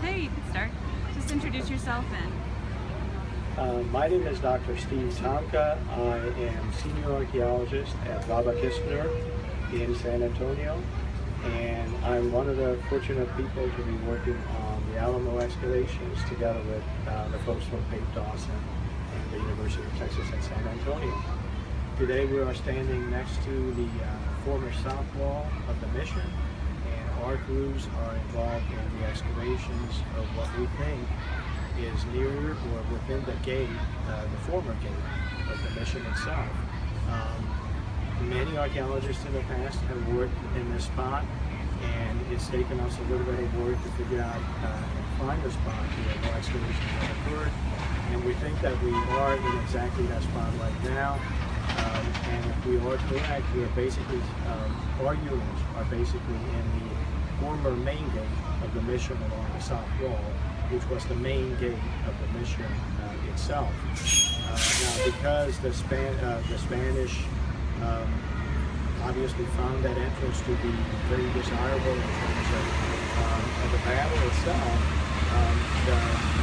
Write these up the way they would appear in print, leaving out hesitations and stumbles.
Okay, you can start. Just introduce yourself and... My name is Dr. Steve Tomka. I am senior archaeologist at Raba Kistner in San Antonio, and I'm one of the fortunate people to be working on the Alamo excavations together with the folks from Pape Dawson and the University of Texas at San Antonio. Today we are standing next to the former south wall of the mission, and our crews are involved in the excavations of what we think is near or within the gate, the former gate of the mission itself. Many archaeologists in the past have worked in this spot, and it's taken us a little bit of work to figure out and find a spot where no excavations have occurred. And we think that we are in exactly that spot right now. And if we are correct, we are basically, our units are basically in the former main gate of the mission along the south wall, which was the main gate of the mission itself. Now, because the Spanish obviously found that entrance to be very desirable in terms of the battle itself,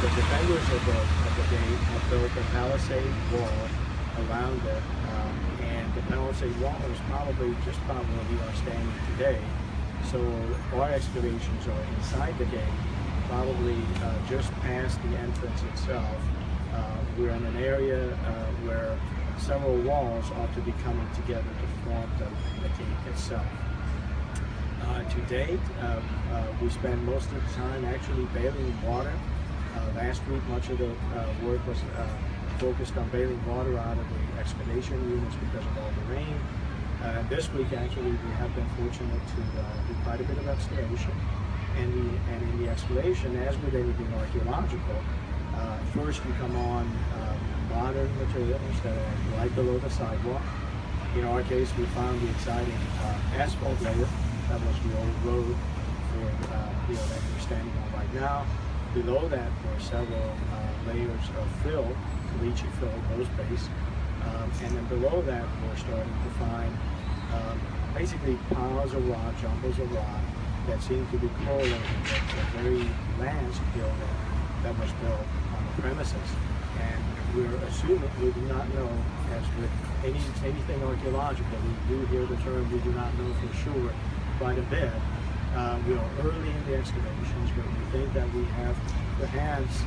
the defenders of the gate have built a palisade wall around it, and the palisade wall is probably just about where we are standing today. So our excavations are inside the gate, probably just past the entrance itself. We're in an area where several walls ought to be coming together to form the gate itself. To date, we spend most of the time actually bailing water. Last week, much of the work was focused on bailing water out of the excavation units because of all the rain. This week, actually, we have been fortunate to do quite a bit of excavation. And in the excavation, as with anything archaeological, first we come on modern materials that are right below the sidewalk. In our case, we found the exciting asphalt layer. That was the old road that we're standing on right now. Below that were several layers of fill, leachy fill, rose base. And then below that, we're starting to find basically piles of rock, jumbles of rock, that seem to be correlated with the very last building that was built on the premises. And we're assuming, we do not know, as with anything archaeological, we do hear the term, we do not know for sure quite a bit. We are early in the excavations, but we think that we have perhaps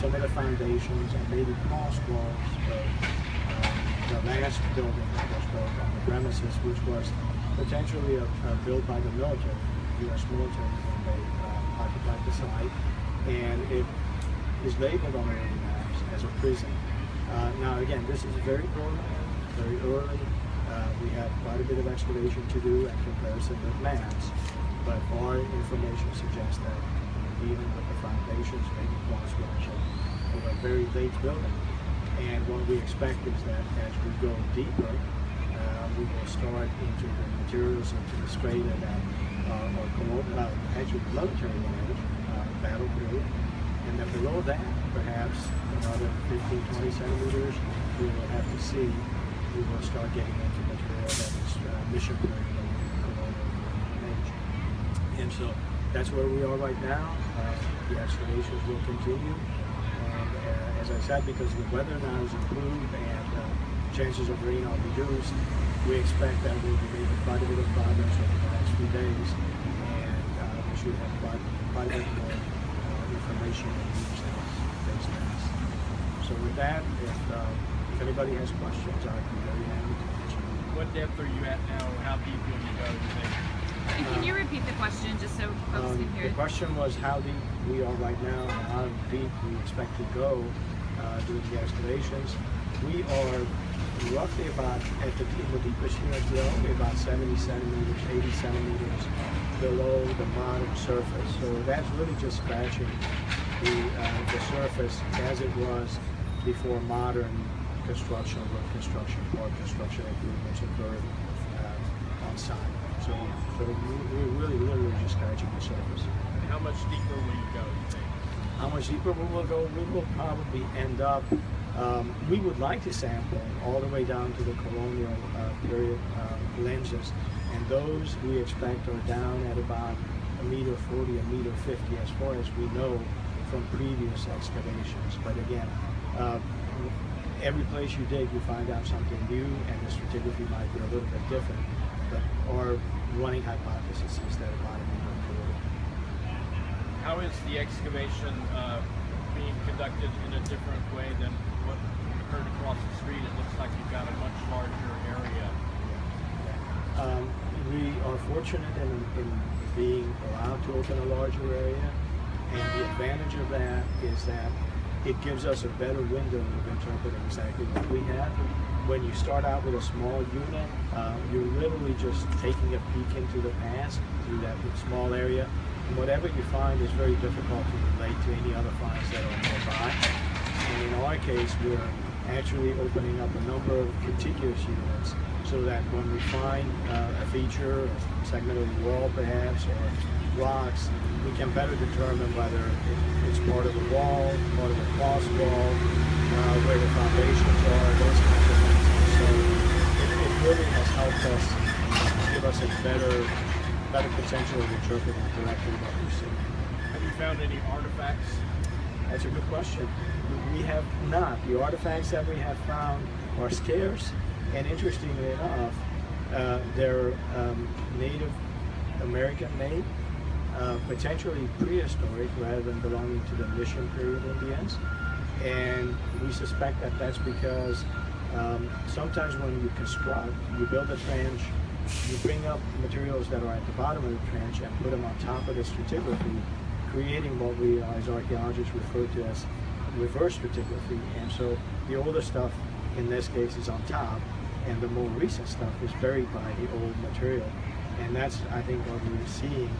some of the foundations and maybe cross walls of the last building that was built on the premises, which was potentially built by the military. U.S. military when they occupied the site, and it is labeled on the early maps as a prison. Now again, this is very early. We have quite a bit of excavation to do and comparison with maps, but our information suggests that even with the foundations, maybe cross walls of a very late building. And what we expect is that as we go deeper, we will start into the materials into the strata that are actually military land, battle period. And then below that, perhaps another 15-20 centimeters, we will have to see, we will start getting into material that is mission period and colonial age. And so that's where we are right now. The excavations will continue. And as I said, because the weather now is improved and chances of rain are reduced, we expect that we'll be making quite a bit of progress over the next few days, and we should have quite a bit more information on these things. So with that, if anybody has questions, I'd be very happy to answer. What depth are you at now, or how deep will you go, you think? And can you repeat the question just so folks can hear The it? question was how deep we are right now and how deep we expect to go doing the excavations. We are roughly about, at the deepest units, we're only about 70 centimeters, 80 centimeters below the modern surface. So that's really just scratching the surface as it was before modern construction, road construction, or construction improvements occurred on site. So we're really literally just scratching the surface. And how much deeper will you go, you think? How much deeper we will go? We will probably end up, we would like to sample all the way down to the colonial period lenses, and those we expect are down at about a meter 40, a meter 50, as far as we know from previous excavations. But again, every place you dig, you find out something new, and the stratigraphy might be a little bit different. But our running hypothesis is that about a meter 40. How is the excavation being conducted in a different way than what occurred across the street? It looks like you've got a much larger area. We are fortunate in being allowed to open a larger area, and the advantage of that is that it gives us a better window of interpreting exactly what we have. When you start out with a small unit, you're literally just taking a peek into the past through that small area, and whatever you find is very difficult to relate to any other finds that are nearby. And in our case, we're actually opening up a number of contiguous units, so that when we find a feature, a segment of the wall perhaps, or rocks, we can better determine whether it's part of the wall, part of the cross wall, where the foundations are, those kinds of things. So it really has helped us give us a better potential of interpreting correctly what we see. Have you found any artifacts? That's a good question. We have not. The artifacts that we have found are scarce, and interestingly enough, they're Native American made, potentially prehistoric rather than belonging to the Mission period Indians. And we suspect that that's because sometimes when you construct, you build a trench, you bring up materials that are at the bottom of the trench and put them on top of the stratigraphy, creating what we as archaeologists refer to as reverse stratigraphy. And so the older stuff in this case is on top, and the more recent stuff is buried by the old material. And that's, I think, what we're seeing,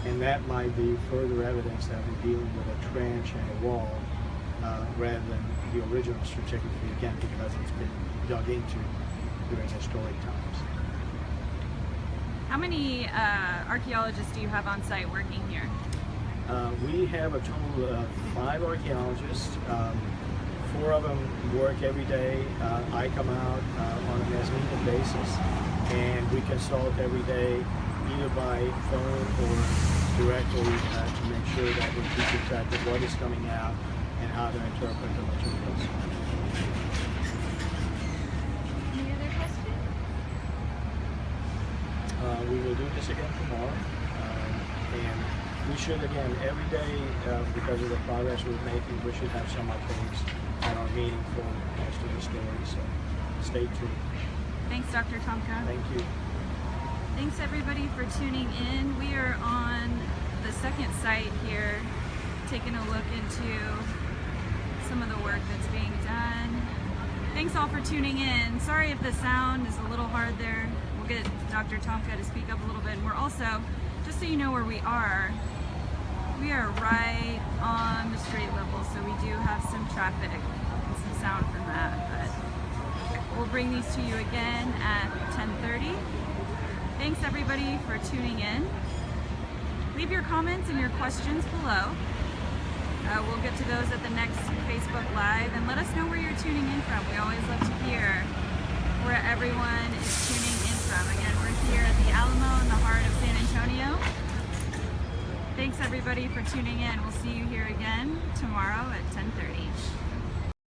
and that might be further evidence that we're dealing with a trench and a wall rather than the original stratigraphy, again, because it's been dug into during historic times. How many archaeologists do you have on site working here? We have a total of 5 archaeologists. 4 of them work every day. I come out on an as-needed basis, and we consult every day, either by phone or directly, to make sure that we keep track of what is coming out and how to interpret the materials. Any other questions? We will do this again tomorrow, and we should, again, every day, because of the progress we're making, we should have some updates that are meaningful as to the story, so stay tuned. Thanks, Dr. Tomka. Thank you. Thanks everybody for tuning in. We are on the second site here, taking a look into some of the work that's being done. Thanks all for tuning in. Sorry if the sound is a little hard there. We'll get Dr. Tomka to speak up a little bit. And we're also, just so you know where we are right on the street level, so we do have some traffic and some sound from that. But we'll bring these to you again at 10:30. Thanks everybody for tuning in. Leave your comments and your questions below. We'll get to those at the next Facebook Live, and let us know where you're tuning in from. We always love to hear where everyone is tuning in from. Again, we're here at the Alamo in the heart of San Antonio. Thanks everybody for tuning in. We'll see you here again tomorrow at 10:30.